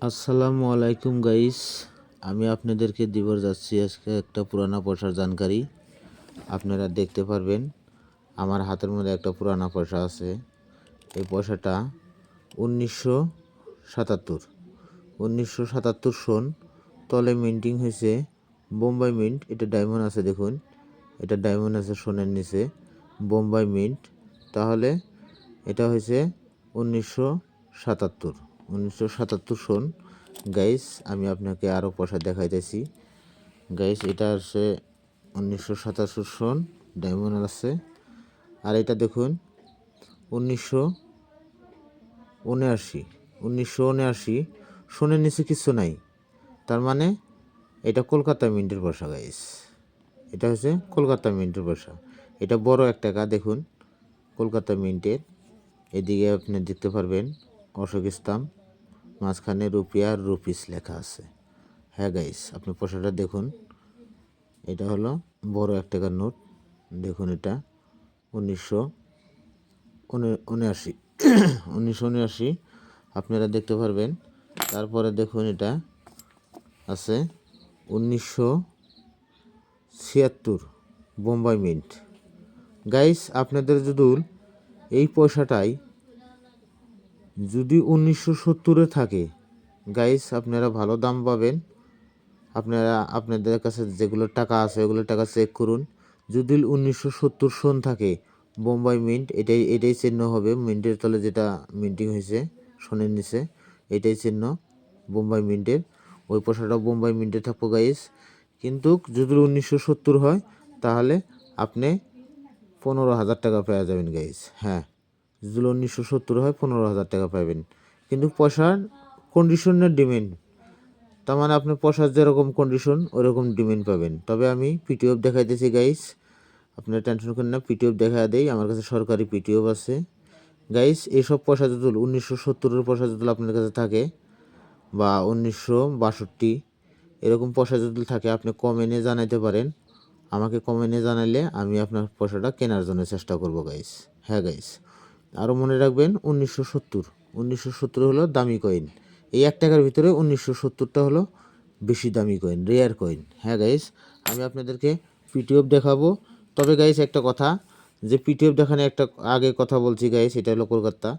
আসসালামু আলাইকুম গাইস, আমি আপনাদেরকে দিবার যাচ্ছি আজকে একটা পুরানা পয়সার জানকারি। আপনারা দেখতে পারবেন আমার হাতের মধ্যে একটা পুরানা পয়সা আছে। এই পয়সাটা 1977 1977 সন তলে মিন্টিং হয়েছে, বোম্বাই মিন্ট। এটা ডায়মন্ড আছে, দেখুন এটা ডায়মন্ড আছে সোনের নিচে, বোম্বাই মিন্ট। তাহলে এটা হয়েছে 1977 সন। গাইস আমি আপনাকে আরও পয়সা দেখাইতেছি। গাইস এটা আছে 1977 সন, ডায়মন্ড আছে। আর এটা দেখুন 1979 সোনের নিচে কিছু নাই। তার মানে এটা কলকাতা মিন্টের পয়সা গাইস। এটা হচ্ছে কলকাতা মিন্টের পয়সা। এটা বড় এক টাকা, দেখুন কলকাতা মিন্টের। এদিকে আপনি দেখতে পারবেন অশোক স্তম্ভ, মাঝখানে রুপিয়া আর রুপিস লেখা আছে। হ্যাঁ গাইস, আপনি পয়সাটা দেখুন, এটা হলো বড় এক টাকার নোট। দেখুন এটা 1979 আপনারা দেখতে পারবেন। তারপরে দেখুন এটা আছে 1976 বোম্বাই মিন্ট। গাইস আপনাদের যদি এই পয়সাটাই যদি 1970 থাকে গাইস, আপনারা ভালো দাম পাবেন। আপনারা আপনাদের কাছে যেগুলো টাকা আছে ওগুলো টাকা চেক করুন। যদি 1970 সন থাকে বোম্বাই মিন্ট, এটাই চিহ্ন হবে। মিন্টের তলে যেটা মিন্টিং হয়েছে সোনের নিচে, এটাই চিহ্ন বোম্বাই মিন্টের। ওই পয়সাটা বোম্বাই মিন্টে থাকবো গাইস। কিন্তু যদি 1970 হয় তাহলে আপনি 15,000 টাকা পেয়ে যাবেন গাইস। হ্যাঁ, যদি 1970 হয় 15,000 টাকা পাবেন। কিন্তু পয়সার কন্ডিশনের ডিমান্ড, তার মানে আপনি পয়সার যেরকম কন্ডিশন ওরকম ডিমান্ড পাবেন। তবে আমি পিটিএফ দেখাইতেছি গাইস, আপনারা টেনশন করেন না, পিটিএফ দেখা দেই। আমার কাছে সরকারি পিটিএফ আছে গাইস। এইসব পয়সা যদি 1970-এর পয়সা যদি আপনার কাছে থাকে বা 1962 এরকম পয়সা যদি থাকে, আপনি কমেন্টে জানাইতে পারেন। আমাকে কমেন্টে জানাইলে আমি আপনার পয়সাটা কেনার জন্য চেষ্টা করব গাইস। হ্যাঁ গাইস, আরও মনে রাখবেন 1970 হলো দামি কয়েন। এই এক টাকার ভিতরে 1970টা হলো বেশি দামি কয়েন, রেয়ার কয়েন। হ্যাঁ গাইস, আমি আপনাদেরকে পিটিএফ দেখাবো। তবে গাইস একটা কথা, যে পিটিএফ দেখানো একটা আগে কথা বলছি গাইস, এটা হলো কলকাতা।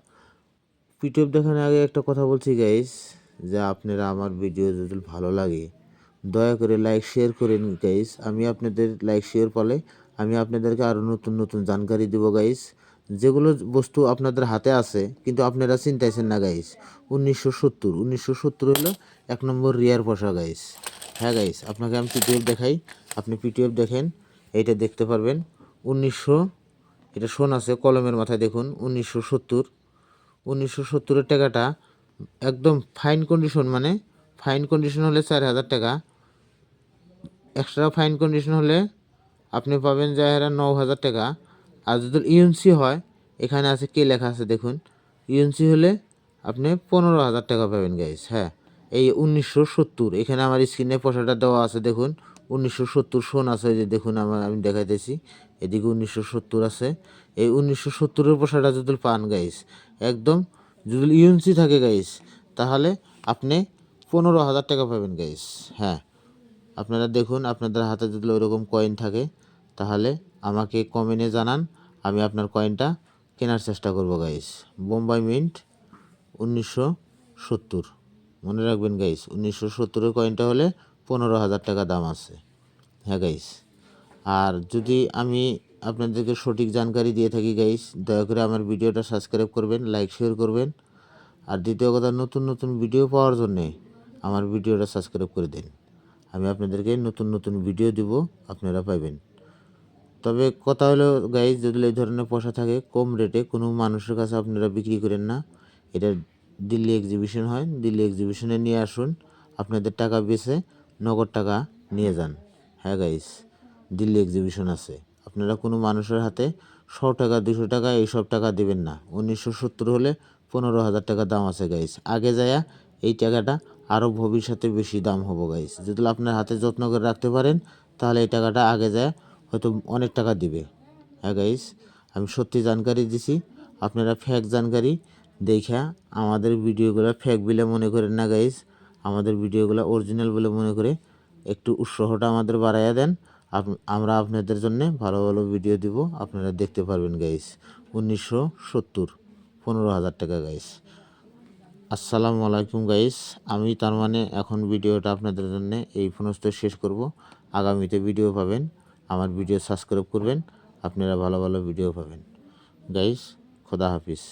পিটিএফ দেখানোর আগে একটা কথা বলছি গাইস, যে আপনারা আমার ভিডিও যদি ভালো লাগে দয়া করে লাইক শেয়ার করেন গাইস। আমি আপনাদের লাইক শেয়ার ফলে আমি আপনাদেরকে আরও নতুন নতুন জানকারি দেবো গাইস। যেগুলো বস্তু আপনাদের হাতে আছে কিন্তু আপনারা চিন্তাইছেন না গাইস। 1970 হলো এক নম্বর রিয়ার পয়সা গাইস। হ্যাঁ গাইস, আপনাকে আমি পিটিএফ দেখাই, আপনি পিটিএফ দেখেন। এইটা দেখতে পারবেন 1900, এটা শোন আছে কলমের মাথায়, দেখুন 1970 টাকাটা একদম ফাইন কন্ডিশন, মানে ফাইন কন্ডিশন হলে 4,000 টাকা, এক্সট্রা ফাইন কন্ডিশন হলে আপনি পাবেন যায় 9,000 টাকা। আর যদি ইউএনসি হয়, এখানে আছে কে লেখা আছে দেখুন, ইউএনসি হলে আপনি 15,000 টাকা পাবেন গাইস। হ্যাঁ, এই 1970 এখানে আমার স্ক্রিনে পয়সাটা দেওয়া আছে, দেখুন 1970 সন আছে, যে দেখুন আমি দেখাইতেছি, এদিকে 1970 আছে। এই 1970-এর পয়সাটা যদি পান গাইস, একদম যদি ইউএনসি থাকে গাইস, তাহলে আপনি 15,000 টাকা পাবেন গাইস। হ্যাঁ, আপনারা দেখুন আপনাদের হাতে যদি ওইরকম কয়েন থাকে তাহলে আমাকে কমেন্টে জানান, আমি আপনার কয়েনটা কেনার চেষ্টা করব গাইস। বোম্বাই মিন্ট 1970, মনে রাখবেন গাইস, 1970-এর কয়েনটা হলে 15,000 টাকা দাম আছে। হ্যাঁ গাইস, আর যদি আমি আপনাদেরকে সঠিক জানকারি দিয়ে থাকি গাইস, দয়া করে আমার ভিডিওটা সাবস্ক্রাইব করবেন, লাইক শেয়ার করবেন। আর দ্বিতীয় কথা, নতুন নতুন ভিডিও পাওয়ার জন্যে আমার ভিডিওটা সাবস্ক্রাইব করে দিন। আমি আপনাদেরকে নতুন নতুন ভিডিও দিব, আপনারা পাবেন। তবে কথা হলো গাইজ, যদি এই ধরনের পয়সা থাকে কম রেটে কোনো মানুষের কাছে আপনারা বিক্রি করেন না। এটা দিল্লি এক্সিবিশন হয়, দিল্লি এক্সিবিশনে নিয়ে আসুন, আপনাদের টাকা বেচে নগদ টাকা নিয়ে যান। হ্যাঁ গাইজ, দিল্লি এক্সিবিশন আছে, আপনারা কোনো মানুষের হাতে 100 টাকা 200 টাকা এইসব টাকা দেবেন না। 1970 হলে 15,000 টাকা দাম আছে গাইজ। আগে যায়া এই টাকাটা আরও ভবিষ্যতে বেশি দাম হবো গাইজ। যদি আপনার হাতে যত্ন করে রাখতে পারেন তাহলে এই টাকাটা আগে যায় হয়তো অনেক টাকা দিবে। হ্যাঁ গাইস, আমি সত্যি জানকারি দিছি, আপনারা ফেক জানকারি দেখা আমাদের ভিডিওগুলো ফেক বিলে মনে করেন না গাইস। আমাদের ভিডিওগুলো অরিজিনাল বলে মনে করে একটু উৎসাহটা আমাদের বাড়াইয়া দেন। আমরা আপনাদের জন্য ভালো ভালো ভিডিও দিব, আপনারা দেখতে পারবেন গাইস। 1970, 15,000 টাকা গাইস। আসসালামু আলাইকুম গাইস। আমি তার মানে এখন ভিডিওটা আপনাদের জন্য এই ফোনস্থ শেষ করব। আগামীতে ভিডিও পাবেন, আমার ভিডিও সাবস্ক্রাইব করবেন, আপনারা ভালো ভালো ভিডিও পাবেন গাইস। খোদা হাফিজ।